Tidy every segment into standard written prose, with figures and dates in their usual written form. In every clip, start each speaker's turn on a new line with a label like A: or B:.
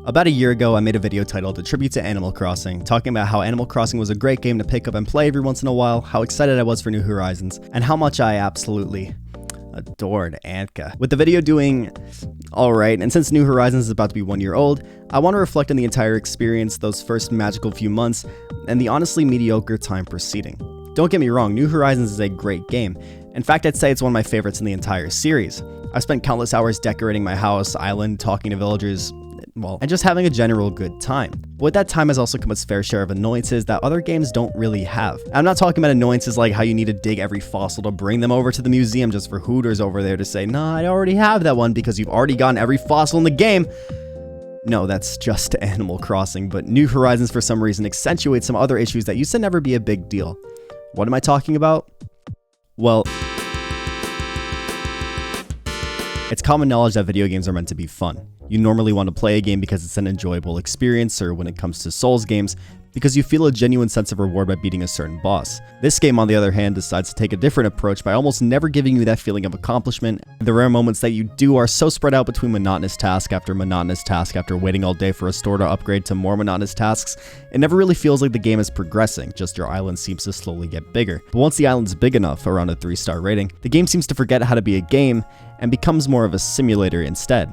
A: About a year ago, I made a video titled A Tribute to Animal Crossing, talking about how Animal Crossing was a great game to pick up and play every once in a while, how excited I was for New Horizons, and how much I absolutely adored Antka. With the video doing alright, and since New Horizons is about to be 1 year old, I want to reflect on the entire experience, those first magical few months, and the honestly mediocre time preceding. Don't get me wrong, New Horizons is a great game. In fact, I'd say it's one of my favorites in the entire series. I've spent countless hours decorating my house, island, talking to villagers, and just having a general good time. But with that time has also come its fair share of annoyances that other games don't really have. I'm not talking about annoyances like how you need to dig every fossil to bring them over to the museum just for hooters over there to say, nah, I already have that one because you've already gotten every fossil in the game. No, that's just Animal Crossing, but New Horizons for some reason accentuates some other issues that used to never be a big deal. What am I talking about? Well, it's common knowledge that video games are meant to be fun. You normally want to play a game because it's an enjoyable experience, or when it comes to Souls games, because you feel a genuine sense of reward by beating a certain boss. This game, on the other hand, decides to take a different approach by almost never giving you that feeling of accomplishment. The rare moments that you do are so spread out between monotonous task after waiting all day for a store to upgrade to more monotonous tasks. It never really feels like the game is progressing, just your island seems to slowly get bigger. But once the island's big enough, around a 3-star rating, the game seems to forget how to be a game and becomes more of a simulator instead.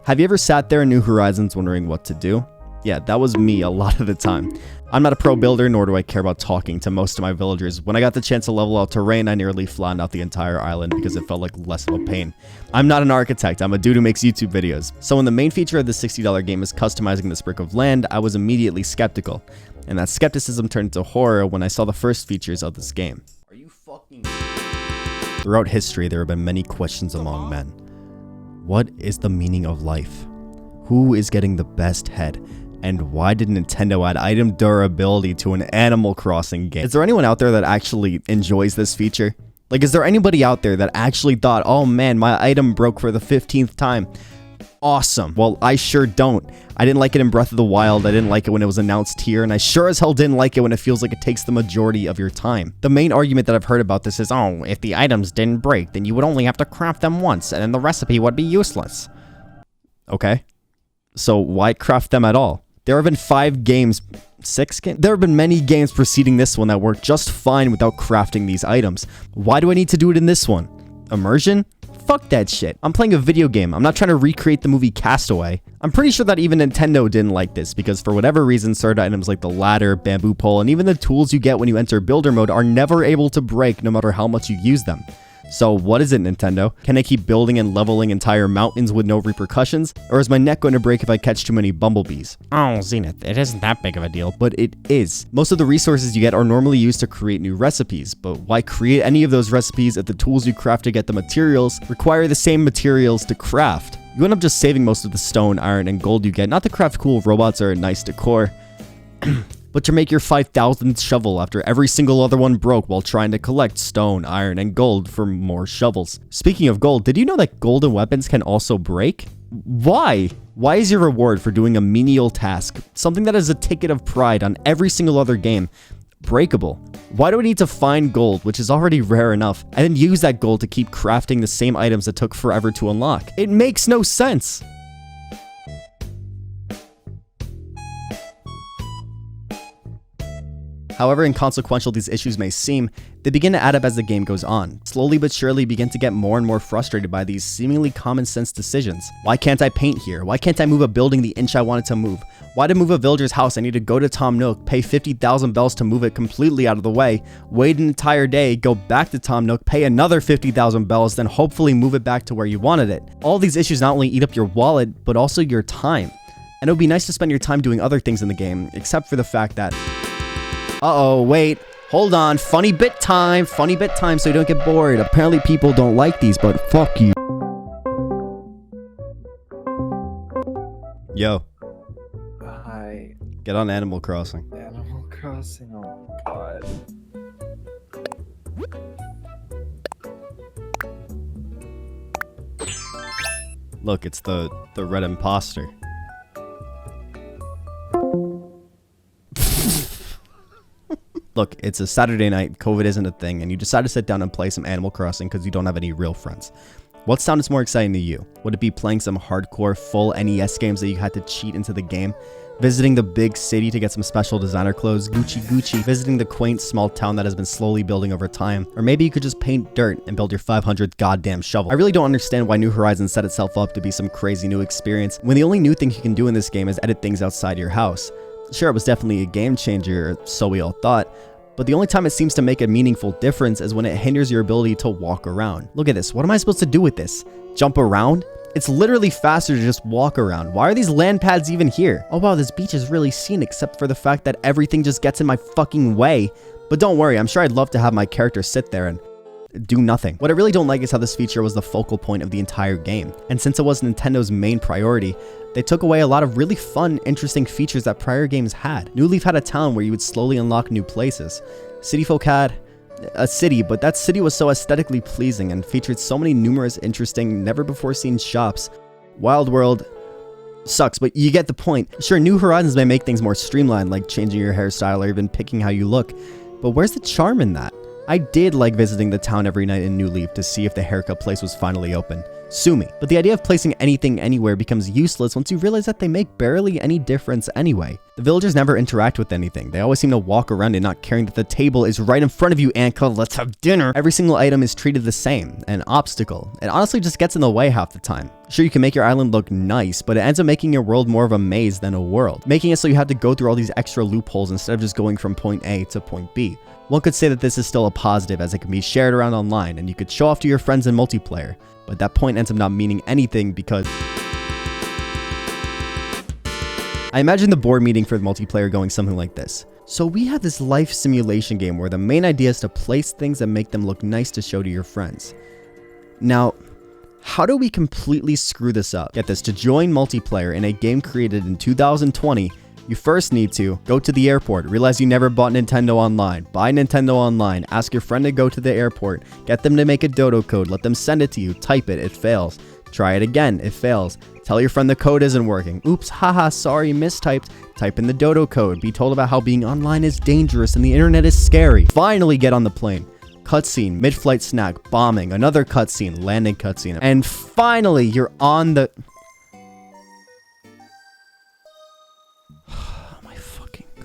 A: Have you ever sat there in New Horizons wondering what to do? Yeah, that was me a lot of the time. I'm not a pro builder, nor do I care about talking to most of my villagers. When I got the chance to level out terrain, I nearly flattened out the entire island because it felt like less of a pain. I'm not an architect, I'm a dude who makes YouTube videos. So when the main feature of the $60 game is customizing this brick of land, I was immediately skeptical. And that skepticism turned into horror when I saw the first features of this game. Are you fucking... Throughout history, there have been many questions among men. What is the meaning of life? Who is getting the best head? And why did Nintendo add item durability to an Animal Crossing game? Is there anyone out there that actually enjoys this feature? Like, is there anybody out there that actually thought, oh man, my item broke for the 15th time? Awesome. Well, I sure don't. I didn't like it in Breath of the Wild, I didn't like it when it was announced here, and I sure as hell didn't like it when it feels like it takes the majority of your time. The main argument that I've heard about this is, oh, if the items didn't break, then you would only have to craft them once, and then the recipe would be useless. Okay. So why craft them at all? There have been 5 games, 6 games? There have been many games preceding this one that work just fine without crafting these items. Why do I need to do it in this one? Immersion? Fuck that shit. I'm playing a video game. I'm not trying to recreate the movie Castaway. I'm pretty sure that even Nintendo didn't like this because for whatever reason, certain items like the ladder, bamboo pole, and even the tools you get when you enter builder mode are never able to break no matter how much you use them. So what is it, Nintendo? Can I keep building and leveling entire mountains with no repercussions? Or is my neck going to break if I catch too many bumblebees? Oh, Zenith, it isn't that big of a deal. But it is. Most of the resources you get are normally used to create new recipes, but why create any of those recipes if the tools you craft to get the materials require the same materials to craft? You end up just saving most of the stone, iron, and gold you get, not to craft cool robots or a nice decor, but to make your 5,000th shovel after every single other one broke while trying to collect stone, iron, and gold for more shovels. Speaking of gold, did you know that golden weapons can also break? Why? Why is your reward for doing a menial task, something that is a ticket of pride on every single other game, breakable? Why do I need to find gold, which is already rare enough, and then use that gold to keep crafting the same items that took forever to unlock? It makes no sense. However inconsequential these issues may seem, they begin to add up as the game goes on. Slowly but surely begin to get more and more frustrated by these seemingly common sense decisions. Why can't I paint here? Why can't I move a building the inch I wanted to move? Why to move a villager's house I need to go to Tom Nook, pay 50,000 bells to move it completely out of the way, wait an entire day, go back to Tom Nook, pay another 50,000 bells, then hopefully move it back to where you wanted it. All these issues not only eat up your wallet, but also your time. And it would be nice to spend your time doing other things in the game, except for the fact that... Uh-oh, wait, hold on, funny bit time so you don't get bored. Apparently people don't like these, but fuck you. Yo.
B: Hi.
A: Get on Animal Crossing.
B: Animal Crossing, oh my god.
A: Look, it's the red imposter. Look, it's a Saturday night, COVID isn't a thing, and you decide to sit down and play some Animal Crossing because you don't have any real friends. What sounded more exciting to you? Would it be playing some hardcore full NES games that you had to cheat into the game? Visiting the big city to get some special designer clothes, Gucci, visiting the quaint small town that has been slowly building over time, or maybe you could just paint dirt and build your 500th goddamn shovel. I really don't understand why New Horizons set itself up to be some crazy new experience when the only new thing you can do in this game is edit things outside your house. Sure, it was definitely a game changer, so we all thought, but the only time it seems to make a meaningful difference is when it hinders your ability to walk around. Look at this, what am I supposed to do with this? Jump around? It's literally faster to just walk around. Why are these land pads even here? Oh wow, this beach is really scenic except for the fact that everything just gets in my fucking way. But don't worry, I'm sure I'd love to have my character sit there and do nothing. What I really don't like is how this feature was the focal point of the entire game. And since it was Nintendo's main priority, they took away a lot of really fun, interesting features that prior games had. New Leaf had a town where you would slowly unlock new places. City Folk had a city, but that city was so aesthetically pleasing and featured so many numerous interesting, never before seen shops. Wild World sucks, but you get the point. Sure, New Horizons may make things more streamlined, like changing your hairstyle or even picking how you look, but where's the charm in that? I did like visiting the town every night in New Leaf to see if the haircut place was finally open. Sue me. But the idea of placing anything anywhere becomes useless once you realize that they make barely any difference anyway. The villagers never interact with anything. They always seem to walk around it not caring that the table is right in front of you, Anka, let's have dinner. Every single item is treated the same, an obstacle. It honestly just gets in the way half the time. Sure, you can make your island look nice, but it ends up making your world more of a maze than a world, making it so you have to go through all these extra loopholes instead of just going from point A to point B. One could say that this is still a positive as it can be shared around online and you could show off to your friends in multiplayer, but that point ends up not meaning anything because I imagine the board meeting for the multiplayer going something like this. So we have this life simulation game where the main idea is to place things and make them look nice to show to your friends. Now, how do we completely screw this up? Get this, to join multiplayer in a game created in 2020, you first need to go to the airport, realize you never bought Nintendo Online, buy Nintendo Online, ask your friend to go to the airport, get them to make a dodo code, let them send it to you, type it, it fails. Try it again, it fails. Tell your friend the code isn't working. Oops, haha, sorry, mistyped. Type in the dodo code, be told about how being online is dangerous and the internet is scary. Finally get on the plane. Cutscene, mid-flight snack, bombing, another cutscene, landing cutscene, and finally you're on the...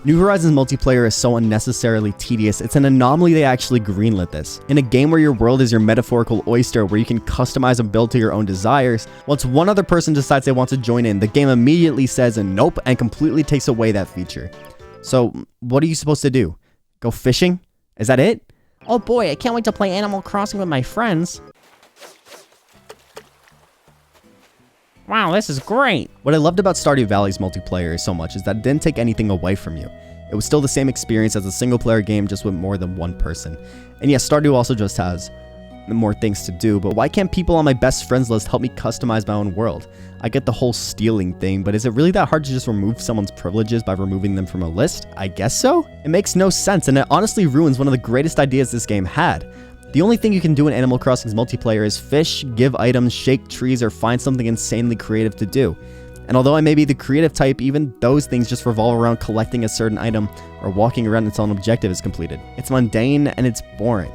A: New Horizons multiplayer is so unnecessarily tedious, it's an anomaly they actually greenlit this. In a game where your world is your metaphorical oyster where you can customize and build to your own desires, once one other person decides they want to join in, the game immediately says nope and completely takes away that feature. So, what are you supposed to do? Go fishing? Is that it?
C: Oh boy, I can't wait to play Animal Crossing with my friends. Wow, this is great.
A: What I loved about Stardew Valley's multiplayer so much is that it didn't take anything away from you. It was still the same experience as a single player game, just with more than one person. And yes, Stardew also just has more things to do, but why can't people on my best friends list help me customize my own world? I get the whole stealing thing, but is it really that hard to just remove someone's privileges by removing them from a list? I guess so? It makes no sense, and it honestly ruins one of the greatest ideas this game had. The only thing you can do in Animal Crossing's multiplayer is fish, give items, shake trees, or find something insanely creative to do. And although I may be the creative type, even those things just revolve around collecting a certain item or walking around until an objective is completed. It's mundane and it's boring.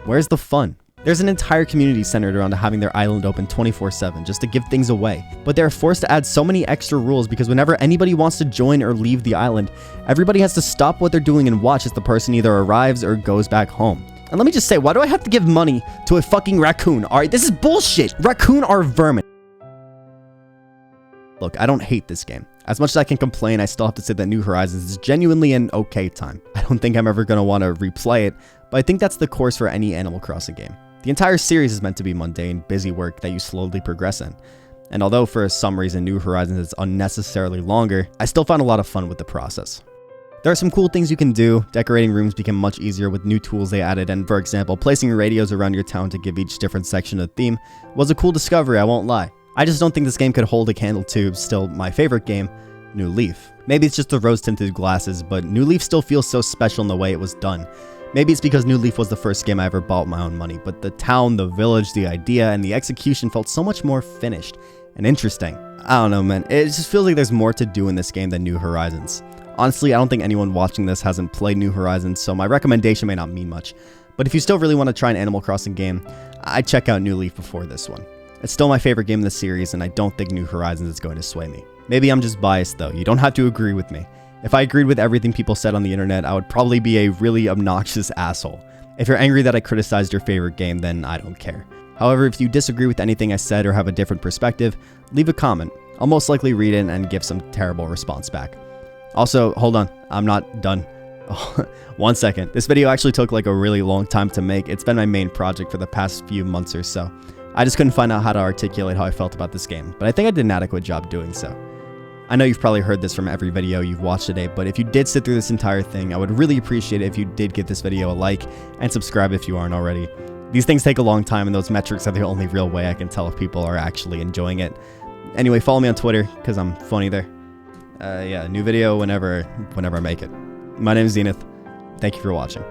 A: Where's the fun? There's an entire community centered around having their island open 24/7 just to give things away. But they're forced to add so many extra rules because whenever anybody wants to join or leave the island, everybody has to stop what they're doing and watch as the person either arrives or goes back home. And let me just say, why do I have to give money to a fucking raccoon? Alright, this is bullshit! Raccoon are vermin. Look, I don't hate this game. As much as I can complain, I still have to say that New Horizons is genuinely an okay time. I don't think I'm ever going to want to replay it, but I think that's the course for any Animal Crossing game. The entire series is meant to be mundane, busy work that you slowly progress in. And although for some reason New Horizons is unnecessarily longer, I still found a lot of fun with the process. There are some cool things you can do. Decorating rooms became much easier with new tools they added, and for example, placing radios around your town to give each different section a theme was a cool discovery, I won't lie. I just don't think this game could hold a candle to still my favorite game, New Leaf. Maybe it's just the rose-tinted glasses, but New Leaf still feels so special in the way it was done. Maybe it's because New Leaf was the first game I ever bought with my own money, but the town, the village, the idea, and the execution felt so much more finished and interesting. I don't know, man. It just feels like there's more to do in this game than New Horizons. Honestly, I don't think anyone watching this hasn't played New Horizons, so my recommendation may not mean much. But if you still really want to try an Animal Crossing game, I'd check out New Leaf before this one. It's still my favorite game in the series, and I don't think New Horizons is going to sway me. Maybe I'm just biased though, you don't have to agree with me. If I agreed with everything people said on the internet, I would probably be a really obnoxious asshole. If you're angry that I criticized your favorite game, then I don't care. However, if you disagree with anything I said or have a different perspective, leave a comment. I'll most likely read it and give some terrible response back. Also, hold on, I'm not done. Oh, 1 second. This video actually took like a really long time to make. It's been my main project for the past few months or so. I just couldn't find out how to articulate how I felt about this game, but I think I did an adequate job doing so. I know you've probably heard this from every video you've watched today, but if you did sit through this entire thing, I would really appreciate it if you did give this video a like and subscribe if you aren't already. These things take a long time, and those metrics are the only real way I can tell if people are actually enjoying it. Anyway, follow me on Twitter, because I'm funny there. Yeah, new video whenever I make it. My name is Zenith. Thank you for watching.